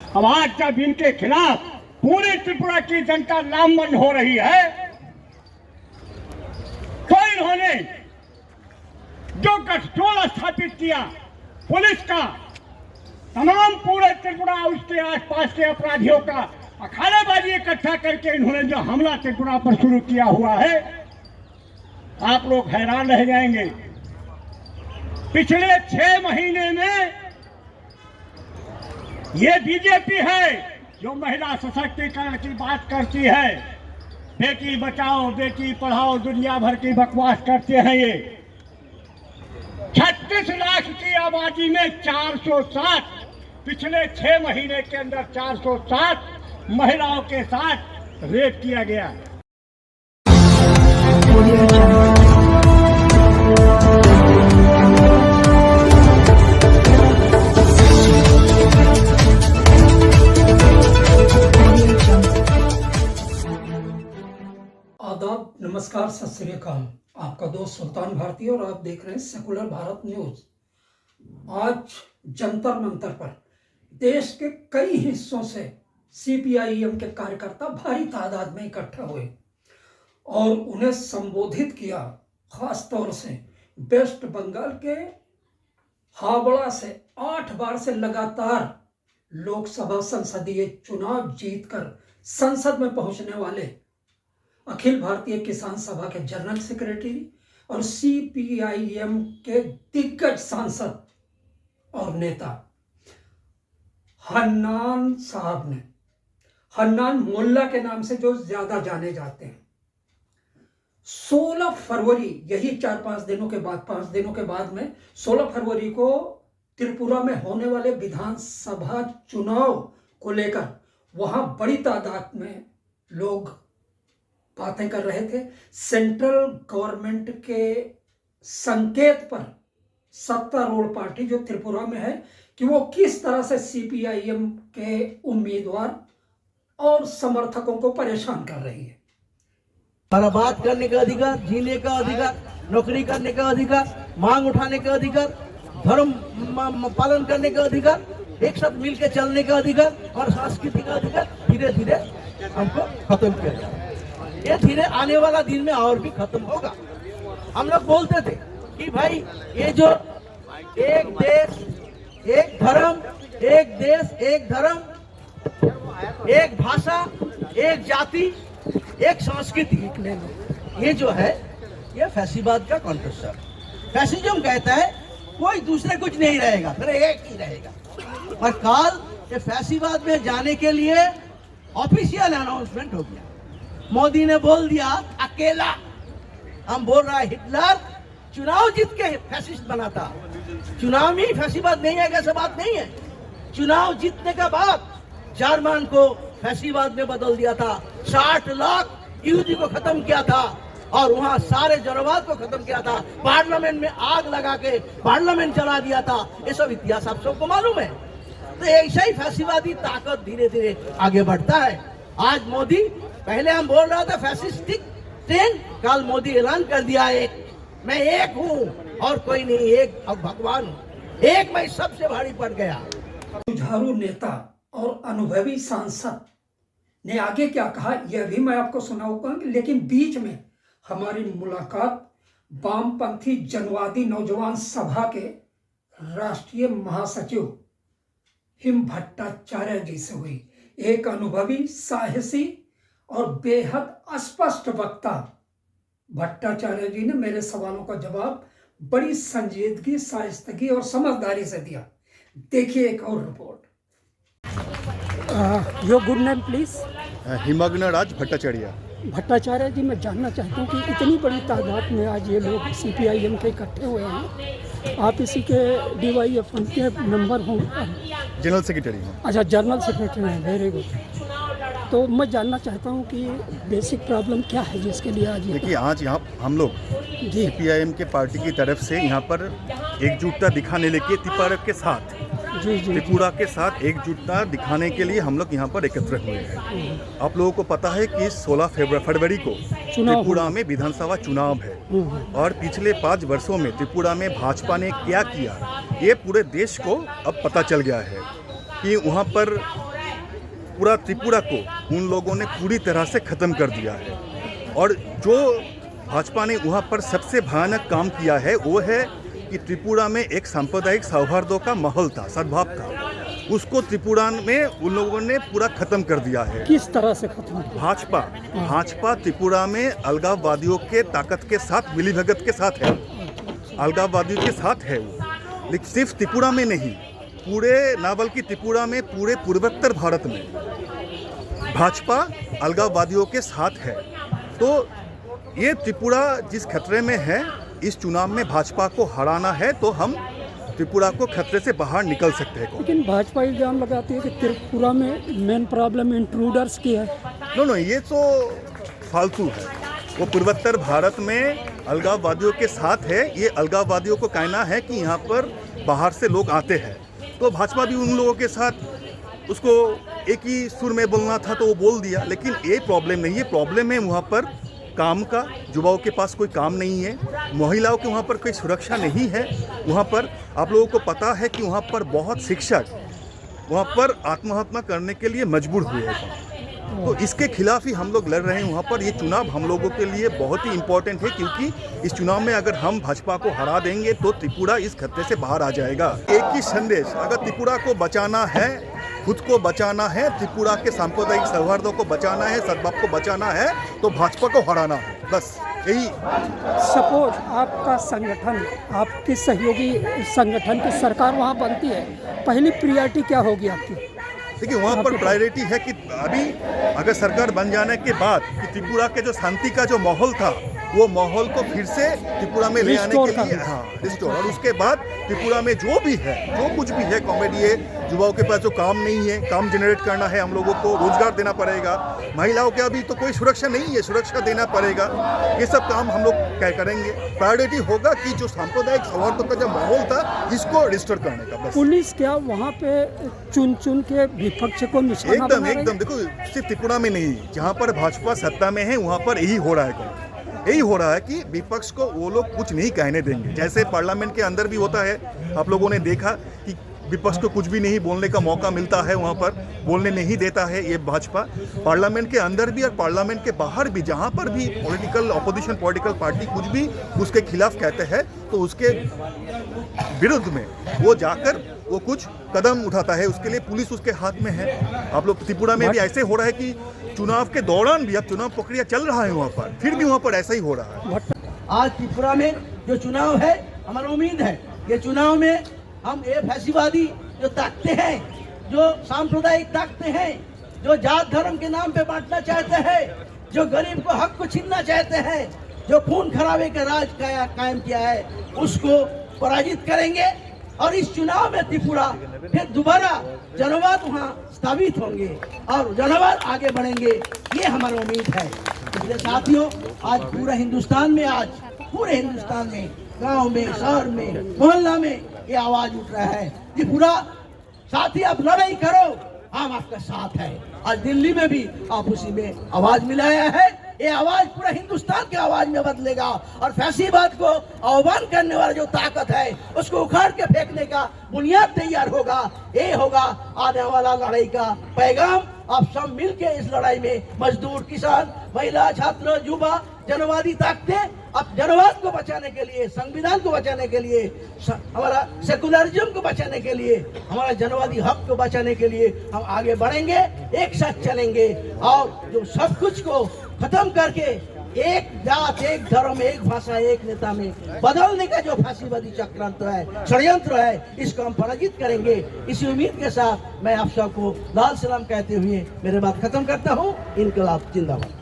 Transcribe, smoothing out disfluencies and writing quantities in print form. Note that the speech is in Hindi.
अब आज जब इनके खिलाफ पूरी त्रिपुरा की जनता लामबंद हो रही है, तो इन्होंने जो गठजोड़ स्थापित किया पुलिस का, तमाम पूरे त्रिपुरा उसके आसपास के अपराधियों का अखाड़ेबाजी इकट्ठा करके इन्होंने जो हमला त्रिपुरा पर शुरू किया हुआ है, आप लोग हैरान रह जाएंगे। पिछले 6 महीने में ये बीजेपी है जो महिला सशक्तिकरण की बात करती है, बेटी बचाओ बेटी पढ़ाओ दुनिया भर की बकवास करते हैं। ये 36 लाख की आबादी में 407 पिछले 6 महीने के अंदर 407 महिलाओं के साथ रेप किया गया। आदाब, नमस्कार, सत श्री अकाल। आपका दोस्त सुल्तान भारती और आप देख रहे हैं सेकुलर भारत न्यूज। आज जंतर मंतर पर देश के कई हिस्सों से सीपीआईएम के कार्यकर्ता भारी तादाद में इकट्ठा हुए और उन्हें संबोधित किया। खास तौर से वेस्ट बंगाल के हावड़ा से 8 बार से लगातार लोकसभा संसदीय चुनाव जीतकर संसद में पहुंचने वाले अखिल भारतीय किसान सभा के जनरल सेक्रेटरी और सीपीआईएम के दिग्गज सांसद और नेता हन्नान साहब ने, हन्नान मोल्ला के नाम से जो ज्यादा जाने जाते हैं, 16 फरवरी, यही 4-5 दिनों के बाद, 5 दिनों के बाद में 16 फरवरी को त्रिपुरा में होने वाले विधानसभा चुनाव को लेकर वहां बड़ी तादाद में लोग बातें कर रहे थे। सेंट्रल गवर्नमेंट के संकेत पर सत्तारूढ़ पार्टी जो त्रिपुरा में है कि वो किस तरह से सीपीआईएम के उम्मीदवार और समर्थकों को परेशान कर रही है। हमारा बात करने का अधिकार, जीने का अधिकार, नौकरी करने का अधिकार, मांग उठाने का अधिकार, धर्म पालन करने का अधिकार, एक साथ मिलकर चलने का अधिकार और संस्कृति का अधिकार धीरे धीरे हमको खत्म किया जाए। ये धीरे आने वाला दिन में और भी खत्म होगा। हम लोग बोलते थे कि भाई ये जो एक देश एक धर्म, एक देश एक धर्म, एक भाषा, एक जाति, एक संस्कृति, ये जो है ये फैसिबाद का कॉन्सेप्ट है। फैसिज्म कहता है कोई दूसरे कुछ नहीं रहेगा, फिर एक ही रहेगा। और काल ये फैसिबाद में जाने के लिए ऑफिशियल अनाउंसमेंट हो गया। मोदी ने बोल दिया अकेला, हम बोल रहा है हिटलर चुनाव जीत के फैसिस्ट बना था। चुनाव में फैसिबाद नहीं है, ऐसा बात नहीं है। चुनाव जीतने के बाद जर्मन को फैसिबाद में बदल दिया था, 60 लाख यहूदी को खत्म किया था और वहां सारे जनवाद को खत्म किया था। पार्लियामेंट में आग लगा के पार्लियामेंट जला दिया था। ये सब इतिहास आप सबको मालूम है। तो ऐसा ही फैसिबादी ताकत धीरे धीरे आगे बढ़ता है। आज मोदी, पहले हम बोल रहा था फैसिस्टिक ट्रेन, कल मोदी ऐलान कर दिया एक, मैं एक हूँ और कोई नहीं, एक अब भगवान हूँ, एक मैं सबसे भारी पड़ गया। जुझारू नेता और अनुभवी सांसद ने आगे क्या कहा यह भी मैं आपको सुनाऊंगा, लेकिन बीच में हमारी मुलाकात वामपंथी जनवादी नौजवान सभा के राष्ट्रीय महासचिव हिम भट्टाचार्य जी से हुई। एक अनुभवी, साहसी और बेहद स्पष्ट वक्ता भट्टाचार्य जी ने मेरे सवालों का जवाब बड़ी संजीदगी, शाइस्तगी और समझदारी से दिया। देखिए एक और report. Your good name please. Himagna Raj Bhattacharya. Bhattacharya ji, मैं जानना चाहता हूँ कि इतनी बड़ी तादाद में आज ये लोग सीपीआईएम के इकट्ठे हुए हैं, आप इसी के डीवाईएफआई के मेंबर हों? जनरल सेक्रेटरी हूँ। अच्छा, जनरल सेक्रेटरी हैं, वेरी गुड। तो मैं जानना चाहता हूँ कि बेसिक प्रॉब्लम क्या है जिसके लिए आज? देखिए, आज यहाँ हम लोग सीपीआईएम के पार्टी की तरफ से यहाँ पर एकजुटता दिखाने के त्रिपुरा के साथ, त्रिपुरा के साथ एकजुटता दिखाने के लिए हम लोग यहाँ पर एकत्र हुए हैं। आप लोगों को पता है कि 16 फरवरी को त्रिपुरा में विधानसभा चुनाव है और पिछले 5 वर्षों में त्रिपुरा में भाजपा ने क्या किया ये पूरे देश को अब पता चल गया है कि वहाँ पर पूरा त्रिपुरा को उन लोगों ने पूरी तरह से ख़त्म कर दिया है। और जो भाजपा ने वहाँ पर सबसे भयानक काम किया है वो है कि त्रिपुरा में एक सांप्रदायिक सौहार्दों का माहौल था, सद्भाव था, उसको त्रिपुरा में उन लोगों ने पूरा ख़त्म कर दिया है। किस तरह से खत्म? भाजपा त्रिपुरा में अलगाववादियों के ताकत के साथ, मिलीभगत के साथ है, अलगाववादियों के साथ है वो। लेकिन सिर्फ त्रिपुरा में नहीं, पूरे ना बल्कि त्रिपुरा में पूरे पूर्वोत्तर भारत में भाजपा अलगाववादियों के साथ है। तो ये त्रिपुरा जिस खतरे में है, इस चुनाव में भाजपा को हराना है तो हम त्रिपुरा को खतरे से बाहर निकल सकते हैं। लेकिन भाजपा इल्जाम लगाती है कि त्रिपुरा में मेन प्रॉब्लम इंट्रूडर्स की है। नो, ये तो फालतू है। वो पूर्वोत्तर भारत में अलगाववादियों के साथ है। ये अलगाववादियों को कहना है कि यहाँ पर बाहर से लोग आते हैं, तो भाजपा भी उन लोगों के साथ, उसको एक ही सुर में बोलना था तो वो बोल दिया। लेकिन ये प्रॉब्लम नहीं है, प्रॉब्लम है वहाँ पर काम का। युवाओं के पास कोई काम नहीं है, महिलाओं के वहाँ पर कोई सुरक्षा नहीं है। वहाँ पर आप लोगों को पता है कि वहाँ पर बहुत शिक्षक वहाँ पर आत्महत्या करने के लिए मजबूर हुए हैं। तो इसके खिलाफ ही हम लोग लड़ रहे हैं वहाँ पर। ये चुनाव हम लोगों के लिए बहुत ही इम्पोर्टेंट है, क्योंकि इस चुनाव में अगर हम भाजपा को हरा देंगे तो त्रिपुरा इस खतरे से बाहर आ जाएगा। एक ही संदेश, अगर त्रिपुरा को बचाना है, खुद को बचाना है, त्रिपुरा के सांप्रदायिक सौहार्दों को बचाना है, सद्भाव को बचाना है, तो भाजपा को हराना है, बस यही। सपोज आपका संगठन, आपकी सहयोगी संगठन की सरकार वहाँ बनती है, पहली प्रियरिटी क्या होगी आपकी? देखिए, वहाँ पर प्रायोरिटी है कि अभी अगर सरकार बन जाने के बाद कि त्रिपुरा के जो शांति का जो माहौल था, वो माहौल को फिर से त्रिपुरा में ले आने के लिए, रिस्टोर। और उसके बाद त्रिपुरा में जो भी है, जो कुछ भी है, कॉमेडी है, युवाओं के पास जो काम नहीं है, काम जनरेट करना है, हम लोगों को रोजगार देना पड़ेगा। महिलाओं के अभी तो कोई सुरक्षा नहीं है, सुरक्षा देना पड़ेगा। ये सब काम हम लोग क्या करेंगे। प्रायोरिटी होगा कि जो सांप्रदायिक सौहार्द का जो माहौल था, इसको रिस्टोर करने का बस। पुलिस क्या वहाँ पे चुन के विपक्ष को निशाना बना रही है? एकदम देखो, सिर्फ त्रिपुरा में नहीं, जहाँ पर भाजपा सत्ता में है वहाँ पर यही हो रहा है। यही हो रहा है कि विपक्ष को वो लोग कुछ नहीं कहने देंगे। जैसे पार्लियामेंट के अंदर भी होता है, आप लोगों ने देखा कि विपक्ष को कुछ भी नहीं बोलने का मौका मिलता है, वहाँ पर बोलने नहीं देता है ये भाजपा। पार्लियामेंट के अंदर भी और पार्लियामेंट के बाहर भी, जहाँ पर भी पॉलिटिकल ऑपोजिशन पॉलिटिकल पार्टी कुछ भी उसके खिलाफ कहते हैं, तो उसके विरुद्ध में वो जाकर वो कुछ कदम उठाता है। उसके लिए पुलिस उसके हाथ में है। आप लोग त्रिपुरा में भी ऐसे हो रहा है कि चुनाव के दौरान भी, अब चुनाव प्रक्रिया चल रहा है वहाँ पर, फिर भी वहाँ पर ऐसा ही हो रहा है। आज त्रिपुरा में जो चुनाव है, हमारी उम्मीद है ये चुनाव में हम ये फैसीवादी जो ताकते हैं, जो सांप्रदायिक ताकते हैं, जो जात धर्म के नाम पे बांटना चाहते हैं, जो गरीब को हक को छीनना चाहते हैं, जो खून खराबे का राज कायम किया है, उसको पराजित करेंगे। और इस चुनाव में त्रिपुरा फिर दोबारा जनवाद वहाँ स्थापित होंगे और जनवाद आगे बढ़ेंगे, ये हमारी उम्मीद है। इसलिए साथियों, आज पूरे हिंदुस्तान में गांव में, शहर में, मोहल्ला में ये आवाज उठ रहा है, त्रिपुरा साथी आप लड़ाई करो, हम आपका साथ है। आज दिल्ली में भी आप उसी में आवाज मिलाया है। ये आवाज पूरा हिंदुस्तान के आवाज में बदलेगा और फैसीवाद को आह्वान करने वाला जो ताकत है, उसको उखाड़ के फेंकने का बुनियाद तैयार होगा। ये होगा आने वाला लड़ाई का पैगाम। आप सब मिलके इस लड़ाई में, मजदूर, किसान, महिला, छात्र, युवा, जनवादी ताकतें, अब जनवाद को बचाने के लिए, संविधान को बचाने के लिए, हमारा सेकुलरिज्म को बचाने के लिए, हमारा जनवादी हक को बचाने के लिए हम आगे बढ़ेंगे, एक साथ चलेंगे और जो सब कुछ को खत्म करके एक जात, एक धर्म, एक भाषा, एक नेता में बदलने का जो फांसीवादी चक्रांत है, षड्यंत्र है, इसको हम पराजित करेंगे। इसी उम्मीद के साथ मैं आप सबको लाल सलाम कहते हुए मेरे बात खत्म करता हूँ। इनकलाब जिंदाबाद।